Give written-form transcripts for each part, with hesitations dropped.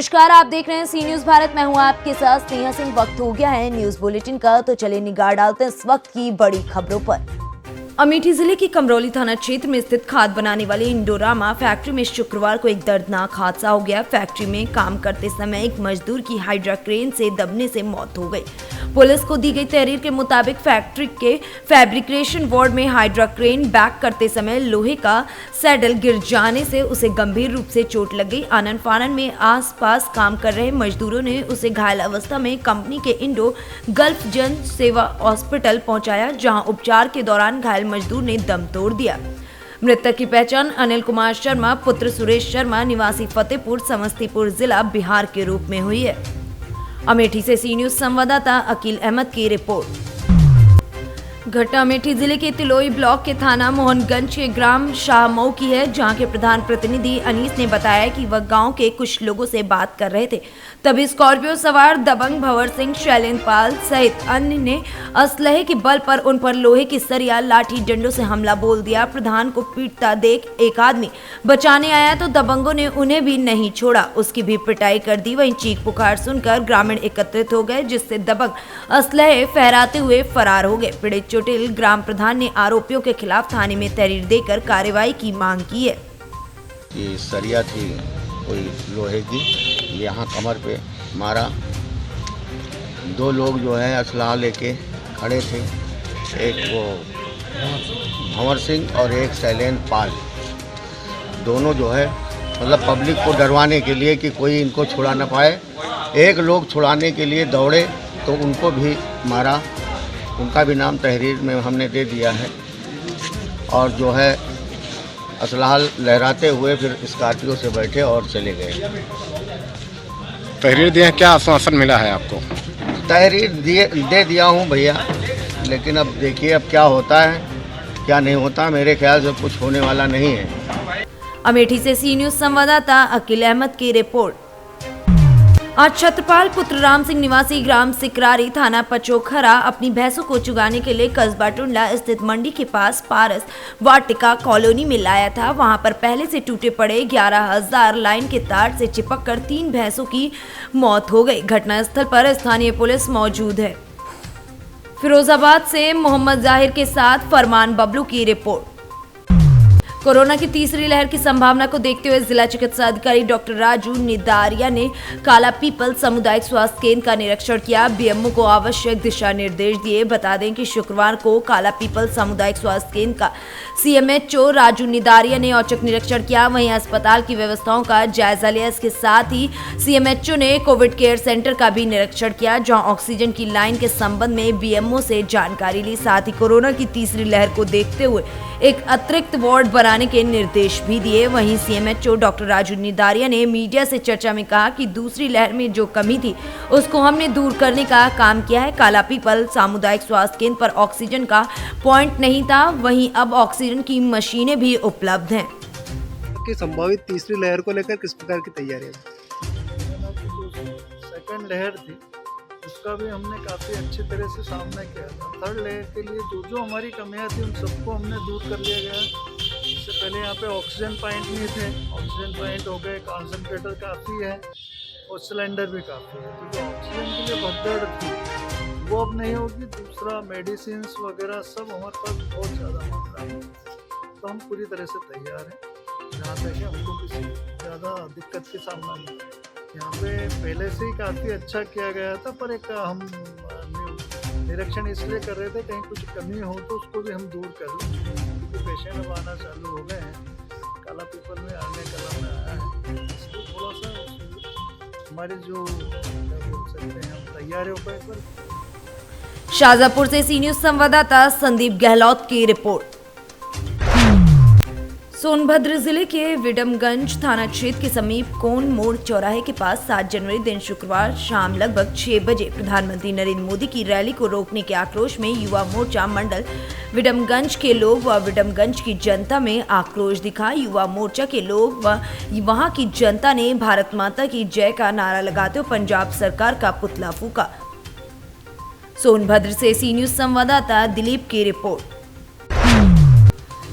नमस्कार, आप देख रहे हैं सी न्यूज भारत। मैं हूं आपके साथ स्नेहा सिंह। वक्त हो गया है न्यूज बुलेटिन का, तो चलिए निगाह डालते हैं इस वक्त की बड़ी खबरों पर। अमेठी जिले की कमरौली थाना क्षेत्र में स्थित खाद बनाने वाली इंडोरामा फैक्ट्री में शुक्रवार को एक दर्दनाक हादसा हो गया। फैक्ट्री में काम करते समय एक मजदूर की हाइड्रा क्रेन से दबने से मौत हो गई। पुलिस को दी गई तहरीर के मुताबिक फैक्ट्री के फैब्रिकेशन वार्ड में हाइड्रा क्रेन बैक करते समय लोहे का सैडल गिर जाने से उसे गंभीर रूप से चोट लग गई। आनन फानन में आसपास काम कर रहे मजदूरों ने उसे घायल अवस्था में कंपनी के इंडो गल्फ जन सेवा हॉस्पिटल पहुंचाया, जहां उपचार के दौरान घायल मजदूर ने दम तोड़ दिया। मृतक की पहचान अनिल कुमार शर्मा पुत्र सुरेश शर्मा निवासी फतेहपुर समस्तीपुर जिला बिहार के रूप में हुई है। अमेठी से सी न्यूज संवाददाता अकील अहमद की रिपोर्ट। घटना अमेठी जिले के तिलोई ब्लॉक के थाना मोहनगंज के ग्राम शाहमऊ की है, जहां के प्रधान प्रतिनिधि अनीस ने बताया कि वह गांव के कुछ लोगों से बात कर रहे थे, तभी स्कॉर्पियो सवार दबंग भंवर सिंह, शैलेंद्र पाल सहित अन्य ने असलहे के बल पर उन पर लोहे की सरिया लाठी डंडों से हमला बोल दिया। प्रधान को पीटता देख एक आदमी बचाने आया तो दबंगों ने उन्हें भी नहीं छोड़ा, उसकी भी पिटाई कर दी। वहीं चीख पुकार सुनकर ग्रामीण एकत्रित हो गए, जिससे दबंग असलहे फहराते हुए फरार हो गए। पीड़ित चोटिल ग्राम प्रधान ने आरोपियों के खिलाफ थाने में तहरीर देकर कार्रवाई की मांग की है। ये सरिया थी कोई लोहे की, यहाँ कमर पे मारा। दो लोग जो है असलहा लेके खड़े थे, एक वो भंवर सिंह और एक शैलेंद्र पाल। दोनों जो है मतलब पब्लिक को डरवाने के लिए कि कोई इनको छुड़ा ना पाए, एक लोग छुड़ाने के लिए दौड़े तो उनको भी मारा। उनका भी नाम तहरीर में हमने दे दिया है। और जो है असलहा लहराते हुए फिर स्कॉर्पियो से बैठे और चले गए। तहरीर दिए, क्या आश्वासन मिला है आपको? तहरीर दे दिया हूँ भैया, लेकिन अब देखिए अब क्या होता है क्या नहीं होता। मेरे ख्याल से कुछ होने वाला नहीं है। अमेठी से सी न्यूज संवाददाता अकील अहमद की रिपोर्ट। आज छत्रपाल पुत्र राम सिंह निवासी ग्राम सिकरारी थाना पचोखरा अपनी भैंसों को चुगाने के लिए कस्बा टुंडला स्थित मंडी के पास पारस वाटिका कॉलोनी में लाया था। वहां पर पहले से टूटे पड़े 11,000 लाइन के तार से चिपककर 3 भैंसों की मौत हो गई। घटनास्थल पर स्थानीय पुलिस मौजूद है। फिरोजाबाद से मोहम्मद जाहिर के साथ फरमान बबलू की रिपोर्ट। कोरोना की तीसरी लहर की संभावना को देखते हुए जिला चिकित्सा अधिकारी डॉक्टर राजू निदारिया ने काला पीपल सामुदायिक स्वास्थ्य केंद्र का निरीक्षण किया। बीएमओ को आवश्यक दिशा निर्देश दिए। बता दें कि शुक्रवार को काला पीपल सामुदायिक स्वास्थ्य केंद्र का सीएमएचओ राजू निदारिया ने औचक निरीक्षण किया। वहीं अस्पताल की व्यवस्थाओं का जायजा लिया। इसके साथ ही सीएमएचओ ने कोविड केयर सेंटर का भी निरीक्षण किया, जहाँ ऑक्सीजन की लाइन के संबंध में बीएमओ से जानकारी ली। साथ ही कोरोना की तीसरी लहर को देखते हुए एक अतिरिक्त वार्ड बनाने के निर्देश भी दिए। वहीं सीएमएचओ डॉक्टर राजू निदारिया ने मीडिया से चर्चा में कहा कि दूसरी लहर में जो कमी थी उसको हमने दूर करने का काम किया है। काला पीपल सामुदायिक स्वास्थ्य केंद्र पर ऑक्सीजन का पॉइंट नहीं था, वहीं अब ऑक्सीजन की मशीनें भी उपलब्ध हैं। कि संभावित तीसरी लहर को लेकर किस प्रकार की तैयारी है? सेकंड लहर थी उसका भी हमने काफ़ी अच्छी तरह से सामना किया था। थर्ड लेयर के लिए जो हमारी कमियां थी उन सबको हमने दूर कर लिया गया। इससे पहले यहाँ पे ऑक्सीजन पॉइंट नहीं थे, ऑक्सीजन पॉइंट हो गए, कॉन्सेंट्रेटर काफ़ी है और सिलेंडर भी काफ़ी है। तो जो ऑक्सीजन के लिए भगदड़ थी वो अब नहीं होगी। दूसरा मेडिसिन वगैरह सब हमारे पास बहुत ज़्यादा मात्रा में, तो हम पूरी तरह से तैयार हैं। जहाँ तक है हमको किसी ज़्यादा दिक्कत के सामना नहीं है। यहाँ पे पहले से ही काफ़ी अच्छा किया गया था, पर एक हम निरीक्षण इसलिए कर रहे थे कहीं कुछ कमी हो तो उसको भी हम दूर कर लें, क्योंकि पेशेंट अब आना चालू हो गए हैं। काला पीपल में आने कला में आया है, इसलिए थोड़ा सा हमारे जो क्या बोल सकते हैं हम तैयार हो पाए। पर शाहजहाँपुर से सी न्यूज संवाददाता संदीप गहलोत की रिपोर्ट। सोनभद्र जिले के विडमगंज थाना क्षेत्र के समीप कोन मोड़ चौराहे के पास 7 जनवरी दिन शुक्रवार शाम लगभग 6 बजे प्रधानमंत्री नरेंद्र मोदी की रैली को रोकने के आक्रोश में युवा मोर्चा मंडल विडमगंज के लोग व विडमगंज की जनता में आक्रोश दिखा। युवा मोर्चा के लोग व वहां की जनता ने भारत माता की जय का नारा लगाते हुए पंजाब सरकार का पुतला फूका। सोनभद्र से सी न्यूज संवाददाता दिलीप की रिपोर्ट।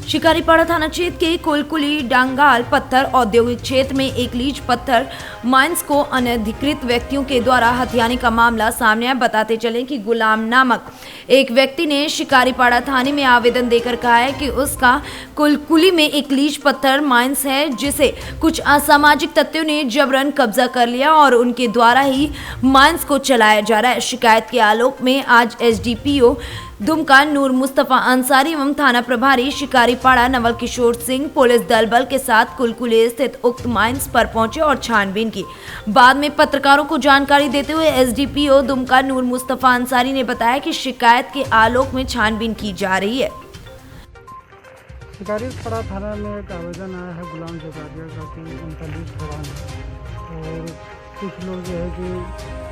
शिकारीपाड़ा थाना क्षेत्र के कोलकुली डांगाल पत्थर औद्योगिक क्षेत्र में एक लीज पत्थर माइंस को अनधिकृत व्यक्तियों के द्वारा हथियाने का मामला सामने आया। बताते चले कि गुलाम नामक एक व्यक्ति ने शिकारीपाड़ा थाने में आवेदन देकर कहा है कि उसका कोलकुली में एक लीज पत्थर माइंस है, जिसे कुछ असामाजिक तत्वों ने जबरन कब्जा कर लिया और उनके द्वारा ही माइंस को चलाया जा रहा है। शिकायत के आलोक में आज एसडीपीओ दुमका नूर मुस्तफा अंसारी एवं थाना प्रभारी शिकारीपाड़ा नवल किशोर सिंह पुलिस दल बल के साथ कुलकुली स्थित उक्त माइंस पर पहुंचे और छानबीन की। बाद में पत्रकारों को जानकारी देते हुए एसडीपीओ दुमका नूर मुस्तफा अंसारी ने बताया कि शिकायत के आलोक में छानबीन की जा रही है। शिकारीपाड़ा थाना में एक आवेदन आया है गुलाम जगादिया का कि उनका लीज खदान है और कुछ लोग जो है कि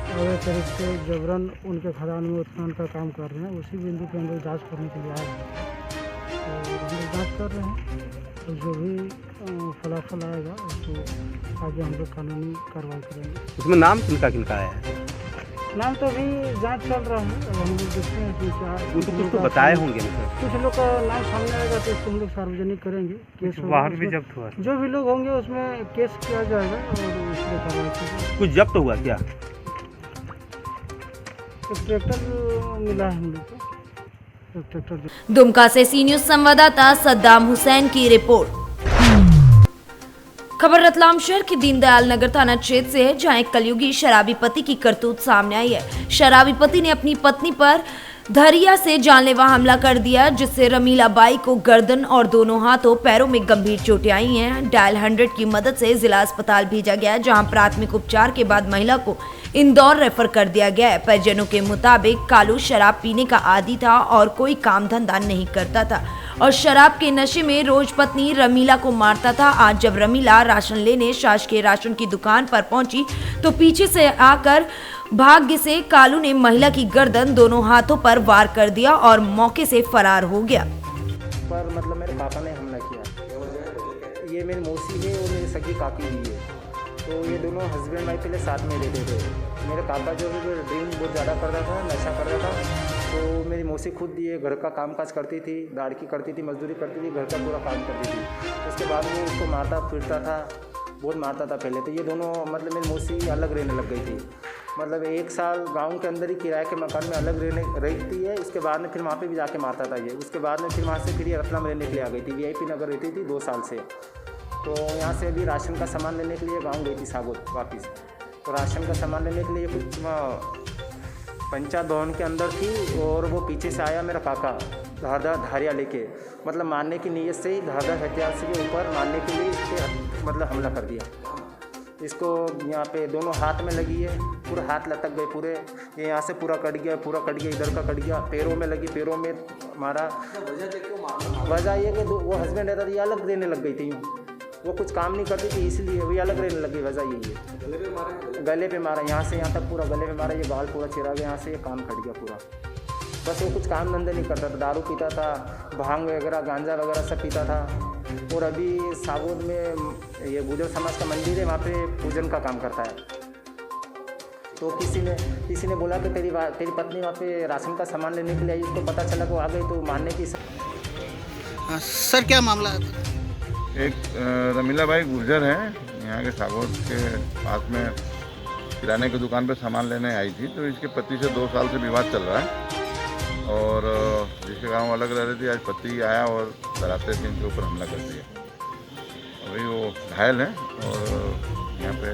अवैध तरीके से जबरन उनके खदान में उत्खनन का काम कर रहे हैं। उसी बिंदु पे हम लोग जाँच करने के लिए आए हैं और हम लोग जाँच कर रहे हैं तो जो भी फलाफल आएगा उसको आगे हम लोग कानूनी कार्रवाई करेंगे। उसमें नाम किनका किनका आया है? नाम तो अभी जांच चल रहा है और हम लोग देखते हैं कि क्या कुछ तो बताए होंगे कुछ लोग का नाम सामने आएगा तो उसको हम लोग सार्वजनिक करेंगे। केस वाहन भी जब्त हुआ, जो भी लोग होंगे उसमें केस किया जाएगा और उसमें कार्रवाई की। कुछ जब्त हुआ क्या? एक ट्रैक्टर मिला है हम लोग को, एक ट्रैक्टर। दुमका से सी न्यूज संवाददाता सद्दाम हुसैन की रिपोर्ट। खबर रतलाम शहर के दीनदयाल नगर थाना क्षेत्र से है, जहां एक कलयुगी शराबी पति की करतूत सामने आई है। शराबी पति ने अपनी पत्नी पर धरिया से जानलेवा हमला कर दिया, जिससे रमीला बाई को गर्दन और दोनों हाथों पैरों में गंभीर चोटें आई हैं। डायल 100 की मदद से जिला अस्पताल भेजा गया, जहां प्राथमिक उपचार के बाद महिला को इंदौर रेफर कर दिया गया है। परिजनों के मुताबिक कालू शराब पीने का आदी था और कोई काम धंधा नहीं करता था और शराब के नशे में रोज पत्नी रमीला को मारता था। आज जब रमीला राशन लेने शासकीय राशन की दुकान पर पहुंची तो पीछे से आकर भाग्य से कालू ने महिला की गर्दन दोनों हाथों पर वार कर दिया और मौके से फरार हो गया। पर मतलब मेरे पापा ने हमला किया। ये मेरी मौसी है और मेरी सगी काकी भी है, तो ये दोनों हस्बैंड वाइफ पहले साथ में रहते थे। मेरे पापा जो है ड्रिंक बहुत ज़्यादा करता था, नशा कर रहा था। तो मेरी मौसी खुद ये घर का कामकाज करती थी, दाड़की करती थी, मजदूरी करती थी, घर का पूरा काम करती थी। उसके बाद वो उसको मारता फिरता था, बहुत मारता था पहले। तो ये दोनों मतलब मेरी मौसी अलग रहने लग गई थी। मतलब 1 साल गांव के अंदर ही किराए के मकान में अलग रहती है। उसके बाद में फिर वहाँ पे भी जाके मारता था ये। उसके बाद में फिर वहाँ से फिर ये रतलाम रहने के लिए आ गई थी। VIP नगर रहती थी 2 साल से। तो यहाँ से अभी राशन का सामान लेने के लिए गांव गई थी सागोत वापस। तो राशन का सामान लेने के लिए कुछ पंचायत भवन के अंदर थी और वो पीछे से आया मेरा काका धारिया लेके, मतलब मारने की नीयत से ही धारदार हथियार से ऊपर मारने के लिए इसके मतलब हमला कर दिया। इसको यहाँ पे दोनों हाथ में लगी है, पूरा हाथ लटक गए पूरे। ये यहाँ से पूरा कट गया, इधर का कट गया, पैरों में लगी, पैरों में मारा। वजह ये कि वो हस्बैंड रहता था, ये अलग रहने लग गई थी। वो कुछ काम नहीं करती थी इसलिए वो अलग रहने लगी। वजह यही है, गले पे मारा, यहाँ से यहाँ तक पूरा गले पे मारा। ये बाल पूरा चिरा गया, यहाँ से ये कान कट गया पूरा। बस वो कुछ काम धंधे नहीं करता था, दारू पीता था, भांग वगैरह, गांजा वगैरह सब पीता था। और अभी सागोद में ये गुजर समाज का मंदिर है, वहाँ पे पूजन का काम करता है। तो किसी ने बोला कि तेरी पत्नी वहाँ पे राशन का सामान लेने के लिए आई। उसको पता चला कि वो आ गई तो मारने की। सर क्या मामला है? एक रमीला बाई गुर्जर है, यहाँ के सागौद के पास में किराने की दुकान पे सामान लेने आई थी। तो इसके पति से 2 साल से विवाद चल रहा है और जिसके कारण वो अलग रह रही थी। आज पति आया और डराते से इनके ऊपर हमला कर दिया। अभी वो घायल है और यहाँ पे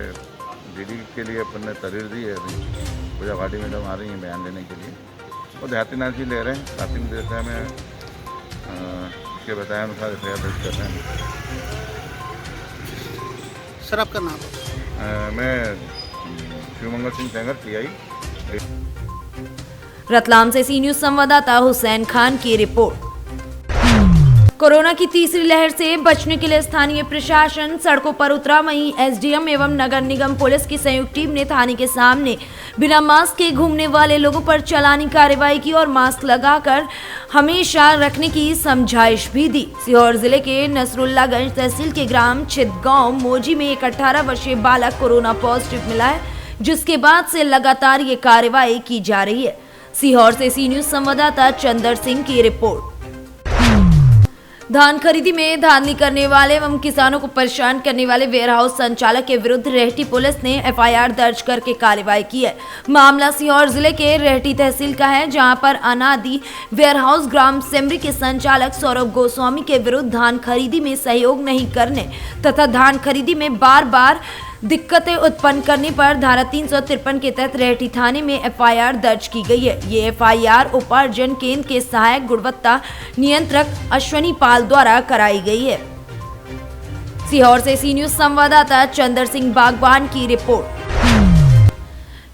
DD के लिए अपन ने तहरीर दी है। अभी पूजा घाटी मैडम आ रही हैं बयान लेने के लिए। वो देहाती नाजी ले रहे हैं, रात में देते हैं। मैं के बताया अनुसार FIR दर्ज कर रहे हैं। सर आपका नाम? मैं शिवमंगल सिंह सेंगर PI। रतलाम से सी न्यूज संवाददाता हुसैन खान की रिपोर्ट। कोरोना की तीसरी लहर से बचने के लिए स्थानीय प्रशासन सड़कों पर उतरा। वहीं SDM एवं नगर निगम पुलिस की संयुक्त टीम ने थाने के सामने बिना मास्क के घूमने वाले लोगों पर चालानी कार्रवाई की और मास्क लगाकर हमेशा रखने की समझाइश भी दी। सीहोर जिले के नसरुल्लागंज तहसील के ग्राम छिदगांव मोजी में एक 18 वर्षीय बालक कोरोना पॉजिटिव मिला है, जिसके बाद से लगातार ये कार्रवाई की जा रही है। सीहोर से सी न्यूज संवाददाता चंदर सिंह की रिपोर्ट। धान खरीदी में धांधली करने वाले एवं किसानों को परेशान करने वाले वेयरहाउस संचालक के विरुद्ध रेहटी पुलिस ने एफआईआर दर्ज करके कार्रवाई की है। मामला सीहोर जिले के रेहटी तहसील का है, जहां पर अनादि वेयरहाउस ग्राम सेमरी के संचालक सौरभ गोस्वामी के विरुद्ध धान खरीदी में सहयोग नहीं करने तथा धान खरीदी में बार बार दिक्कतें उत्पन्न करने पर धारा 353 के तहत रेहटी थाने में एफआईआर दर्ज की गई है। ये एफआईआर उपार्जन केंद्र के सहायक गुणवत्ता नियंत्रक अश्वनी पाल द्वारा कराई गई है। सीहोर से सी न्यूज संवाददाता चंदर सिंह बागवान की रिपोर्ट।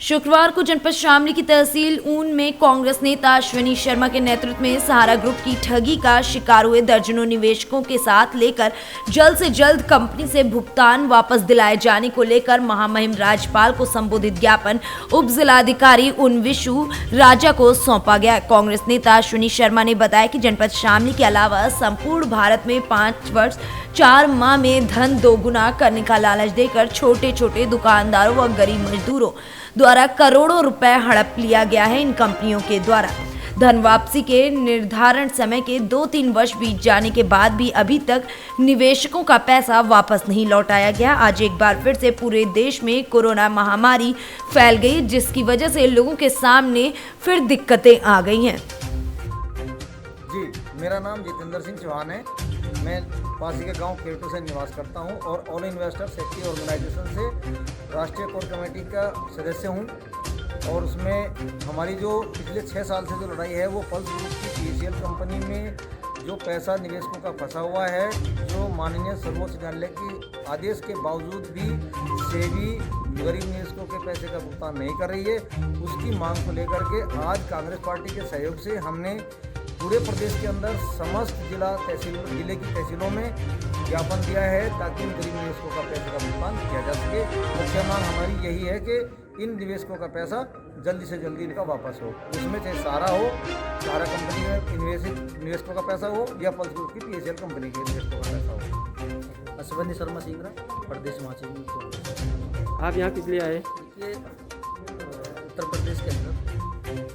शुक्रवार को जनपद शामली की तहसील ऊन में कांग्रेस नेता अश्वनी शर्मा के नेतृत्व में सहारा ग्रुप की ठगी का शिकार हुए दर्जनों निवेशकों के साथ लेकर जल्द से जल्द कंपनी से भुगतान वापस दिलाए जाने को लेकर महामहिम राज्यपाल को संबोधित ज्ञापन उप जिलाधिकारी उन विशु राजा को सौंपा गया। कांग्रेस नेता अश्वनी शर्मा ने बताया कि जनपद शामली के अलावा संपूर्ण भारत में 5 वर्ष 4 माह में धन दोगुना करने का लालच देकर छोटे छोटे दुकानदारों व गरीब मजदूरों द्वारा करोड़ों रुपए हड़प लिया गया है। इन कंपनियों के द्वारा धन वापसी के निर्धारण समय के 2-3 वर्ष बीत जाने के बाद भी अभी तक निवेशकों का पैसा वापस नहीं लौटाया गया। आज एक बार फिर से पूरे देश में कोरोना महामारी फैल गई, जिसकी वजह से लोगों के सामने फिर दिक्कतें आ गई हैं। जी, मेरा नाम जितेंद्र सिंह चौहान है। मैं पासी के गांव केरटू से निवास करता हूं और ऑल इन्वेस्टर सेफ्टी ऑर्गेनाइजेशन से राष्ट्रीय कोर कमेटी का सदस्य हूं। और उसमें हमारी जो पिछले 6 साल से जो लड़ाई है वो पल्स ग्रुप की पीसीएल कंपनी में जो पैसा निवेशकों का फंसा हुआ है, जो माननीय सर्वोच्च न्यायालय के आदेश के बावजूद भी सेबी गरीब निवेशकों के पैसे का भुगतान नहीं कर रही है, उसकी मांग को लेकर के आज कांग्रेस पार्टी के सहयोग से हमने पूरे प्रदेश के अंदर समस्त जिले की तहसीलों में ज्ञापन दिया है ताकि इन गरीब निवेशकों का पैसे का भुगतान किया जा सके। मुख्य मांग हमारी यही है कि इन निवेशकों का पैसा जल्दी से जल्दी इनका वापस हो। उसमें चाहे सहारा कंपनी में निवेशकों का पैसा हो या पल्स ग्रुप की पीएसएल कंपनी के निवेशकों का पैसा हो। अश्वनी शर्मा सिंगरा, प्रदेश महासचिव। आप यहाँ किस लिए आए? ये उत्तर प्रदेश के अंदर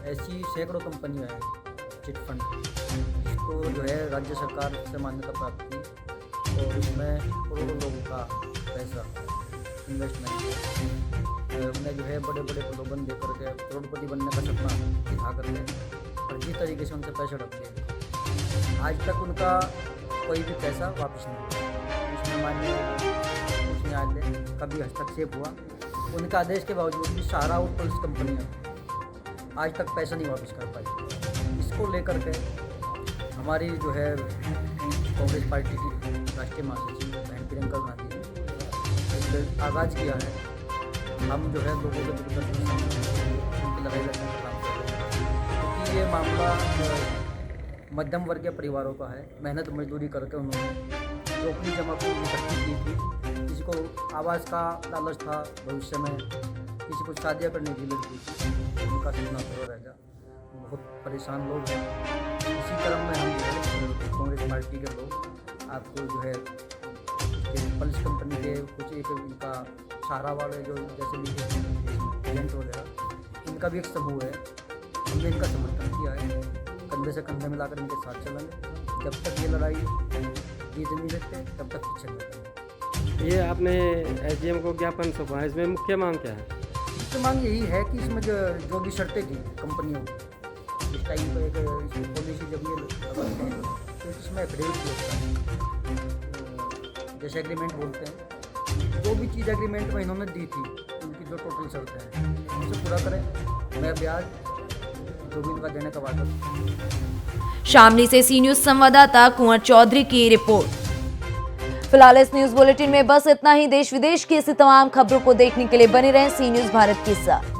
ऐसी सैकड़ों कंपनियाँ हैं चिट फंड, जिसको जो है राज्य सरकार से मान्यता प्राप्त की और इसमें करोड़ों लोगों का पैसा इन्वेस्टमेंट उन्हें जो है बड़े बड़े प्रलोभन दे करके करोड़पति बनने का सपना दिखा करके फर्जी तरीके से उनसे पैसा रख दिए। आज तक उनका कोई भी पैसा वापस नहीं हुआ। इसमें माननीय उच्च न्यायालय का भी हस्तक्षेप हुआ। उनका आदेश के बावजूद भी सहारा और पुलिस कंपनियाँ आज तक पैसा नहीं वापस कर पाई। इसको लेकर के हमारी जो है कांग्रेस पार्टी की राष्ट्रीय महासचिव बहन प्रियंका गांधी ने आगाज़ किया है। हम जो है लोगों के दिक्कत उनकी लड़ाई लड़ने का काम कर रहे हैं, क्योंकि ये मामला मध्यम वर्गीय परिवारों का है। मेहनत मजदूरी करके उन्होंने जो अपनी जमा पूंजी इकट्ठी की थी, किसी को आवास का लालच था, भविष्य में किसी को शादियाँ करने की लड़की थी, उनका सपना पूरा रह गया। बहुत परेशान लोग हैं। इसी क्रम में हम जो है कांग्रेस पार्टी के लोग आपको जो है पल्स कंपनी के कुछ एक इनका सहारा वाले जो जैसे भी एजेंट वगैरह, इनका भी एक समूह है। हमने इनका समर्थन किया है, कंधे से कंधे मिलाकर इनके साथ चलेंगे। जब तक ये लड़ाई जीत नहीं सकते तब तक पीछे नहीं हटेंगे। ये आपने एसडीएम को ज्ञापन सौंपा है, इसमें मुख्य मांग क्या है? मुख्य मांग यही है कि इसमें जो भी शर्तें थी कंपनियों की, इस टाइम पर एक इसकी पॉलिसी जब ये लगाते हैं तो इसमें एफिडेविट होता है, जैसे एग्रीमेंट बोलते हैं। जो भी चीज़ एग्रीमेंट में इन्होंने दी थी, उनकी जो टोटल शर्तें हैं उसे पूरा करें। मैं ब्याज जो भी इनका देने का वादा। शामली से सी न्यूज संवाददाता कुंवर चौधरी की रिपोर्ट। फिलहाल इस न्यूज बुलेटिन में बस इतना ही। देश विदेश की ऐसी तमाम खबरों को देखने के लिए बने रहें सी न्यूज भारत के साथ।